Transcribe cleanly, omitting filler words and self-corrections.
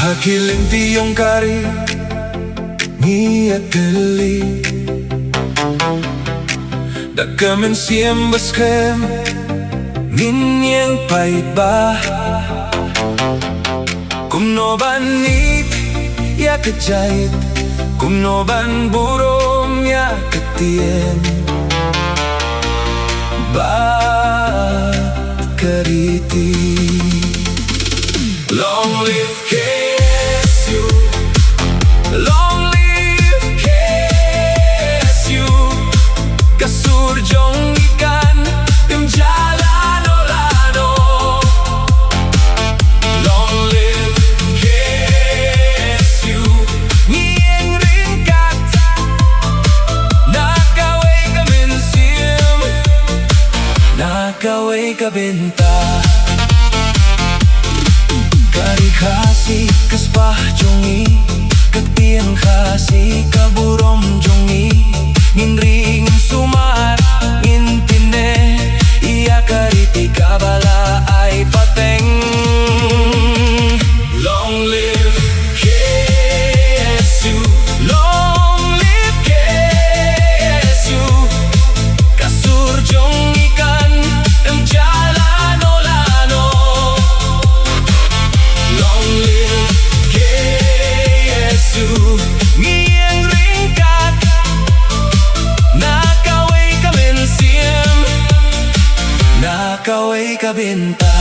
Hakiling tiyong kari Ngiat geli Dagkamen siyem baskem Ninyang pait ba Kumno banit Ya kejait Kumno ban burom Ya ketien Ba keriti Long live KSU Long live KSU Kasurjong ikan Timjalano-lano Long live KSU Ngiyeng ringkat Nakaway kaminsim Nakaway kabinta Kari khasi kaspah jongi Ketian khasi kaburom jongi Ngin sumar ngin tine Iya kariti kabala ay pateng Long live KSU Long live KSU Kasurjong ikan Timjalano-lano Long live KSU Ngiyang ringkat Nakaway kaminsim Nakaway kabinta